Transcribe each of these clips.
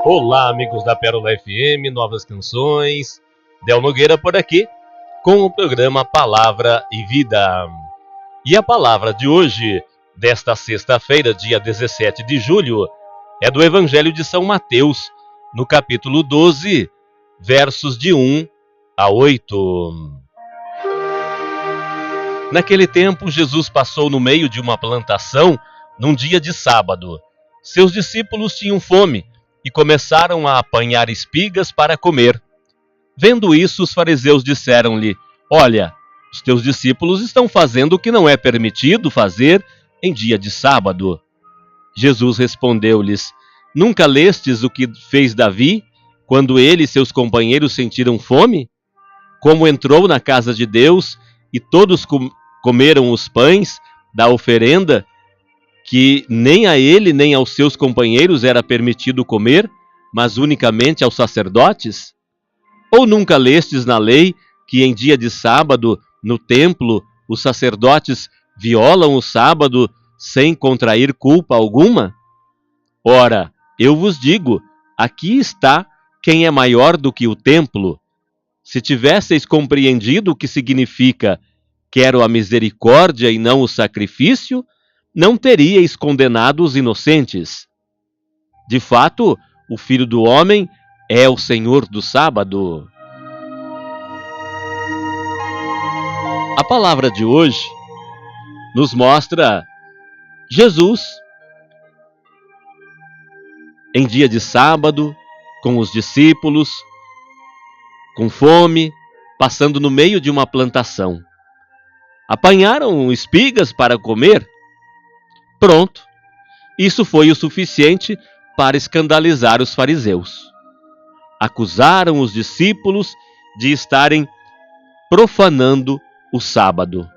Olá, amigos da Pérola FM, novas canções. Del Nogueira por aqui, com o programa Palavra e Vida. E a palavra de hoje, desta sexta-feira, dia 17 de julho, é do Evangelho de São Mateus, no capítulo 12, versos de 1 a 8. Naquele tempo, Jesus passou no meio de uma plantação num dia de sábado. Seus discípulos tinham fome e começaram a apanhar espigas para comer. Vendo isso, os fariseus disseram-lhe: Olha, os teus discípulos estão fazendo o que não é permitido fazer em dia de sábado. Jesus respondeu-lhes: Nunca lestes o que fez Davi, quando ele e seus companheiros sentiram fome? Como entrou na casa de Deus e todos comeram os pães da oferenda, que nem a ele nem aos seus companheiros era permitido comer, mas unicamente aos sacerdotes? Ou nunca lestes na lei que em dia de sábado, no templo, os sacerdotes violam o sábado sem contrair culpa alguma? Ora, eu vos digo, aqui está quem é maior do que o templo. Se tivesseis compreendido o que significa quero a misericórdia e não o sacrifício, não teríeis condenado os inocentes. De fato, o Filho do Homem é o Senhor do sábado. A palavra de hoje nos mostra Jesus em dia de sábado, com os discípulos, com fome, passando no meio de uma plantação. Apanharam espigas para comer? Pronto. Isso foi o suficiente para escandalizar os fariseus. Acusaram os discípulos de estarem profanando o sábado.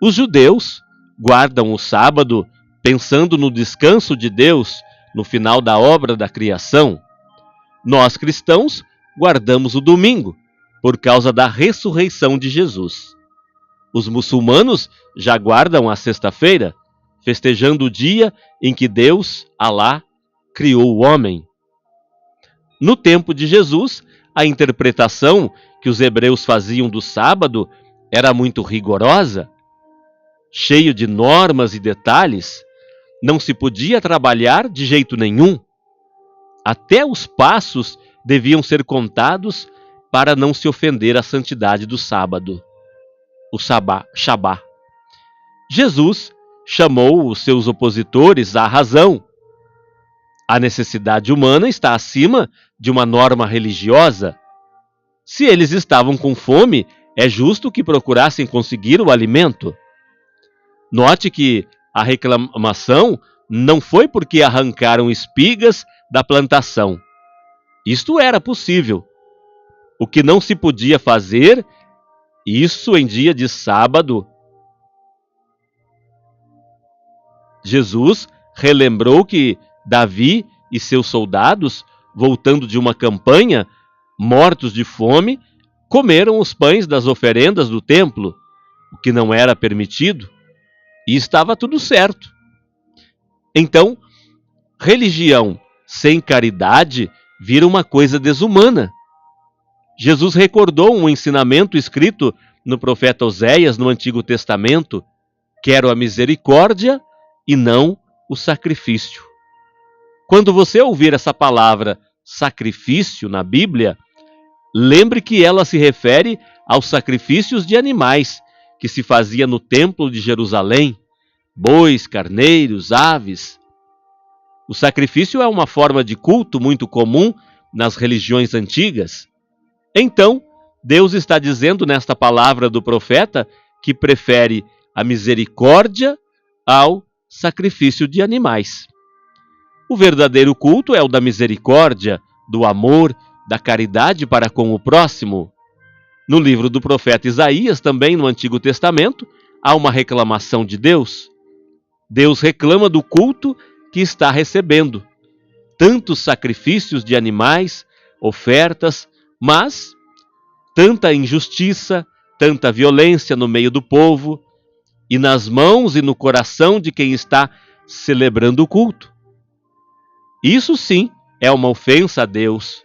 Os judeus guardam o sábado pensando no descanso de Deus no final da obra da criação. Nós cristãos guardamos o domingo por causa da ressurreição de Jesus. Os muçulmanos já guardam a sexta-feira, festejando o dia em que Deus, Alá, criou o homem. No tempo de Jesus, a interpretação que os hebreus faziam do sábado era muito rigorosa, cheio de normas e detalhes. Não se podia trabalhar de jeito nenhum. Até os passos deviam ser contados para não se ofender à santidade do sábado, o Shabá. Jesus chamou os seus opositores à razão. A necessidade humana está acima de uma norma religiosa. Se eles estavam com fome, é justo que procurassem conseguir o alimento. Note que a reclamação não foi porque arrancaram espigas da plantação. Isto era possível. O que não se podia fazer, isso em dia de sábado. Jesus relembrou que Davi e seus soldados, voltando de uma campanha, mortos de fome, comeram os pães das oferendas do templo, o que não era permitido, e estava tudo certo. Então, religião sem caridade vira uma coisa desumana. Jesus recordou um ensinamento escrito no profeta Oséias, no Antigo Testamento: quero a misericórdia e não o sacrifício. Quando você ouvir essa palavra sacrifício na Bíblia, lembre que ela se refere aos sacrifícios de animais que se fazia no templo de Jerusalém, bois, carneiros, aves. O sacrifício é uma forma de culto muito comum nas religiões antigas. Então, Deus está dizendo nesta palavra do profeta que prefere a misericórdia ao sacrifício de animais. O verdadeiro culto é o da misericórdia, do amor, da caridade para com o próximo. No livro do profeta Isaías, também no Antigo Testamento, há uma reclamação de Deus. Deus reclama do culto que está recebendo. Tantos sacrifícios de animais, ofertas, mas tanta injustiça, tanta violência no meio do povo e nas mãos e no coração de quem está celebrando o culto. Isso sim é uma ofensa a Deus.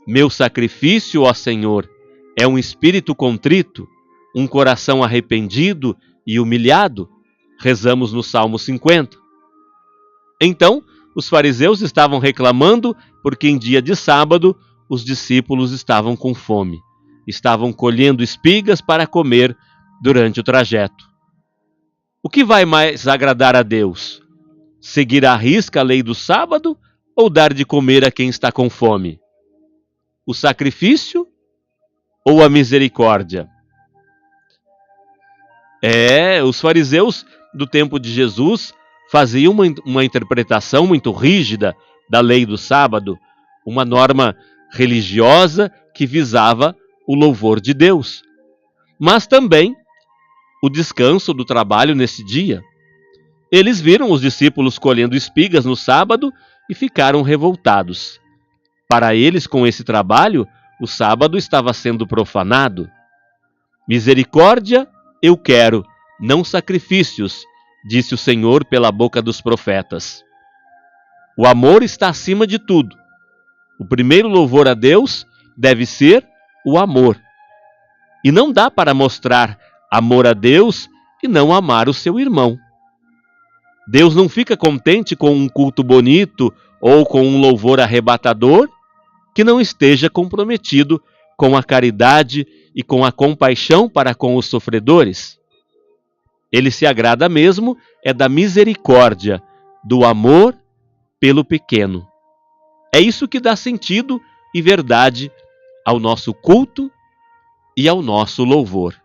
Meu sacrifício, ó Senhor, é um espírito contrito, um coração arrependido e humilhado, rezamos no Salmo 50. Então, os fariseus estavam reclamando porque em dia de sábado os discípulos estavam com fome. Estavam colhendo espigas para comer durante o trajeto. O que vai mais agradar a Deus? Seguir à risca a lei do sábado ou dar de comer a quem está com fome? O sacrifício ou a misericórdia? Os fariseus do tempo de Jesus faziam uma interpretação muito rígida da lei do sábado, uma norma religiosa que visava o louvor de Deus, mas também o descanso do trabalho nesse dia. Eles viram os discípulos colhendo espigas no sábado e ficaram revoltados. Para eles, com esse trabalho, o sábado estava sendo profanado. Misericórdia eu quero, não sacrifícios, disse o Senhor pela boca dos profetas. O amor está acima de tudo. O primeiro louvor a Deus deve ser o amor. E não dá para mostrar amor a Deus e não amar o seu irmão. Deus não fica contente com um culto bonito ou com um louvor arrebatador que não esteja comprometido com a caridade e com a compaixão para com os sofredores. Ele se agrada mesmo da misericórdia, do amor pelo pequeno. É isso que dá sentido e verdade ao nosso culto e ao nosso louvor.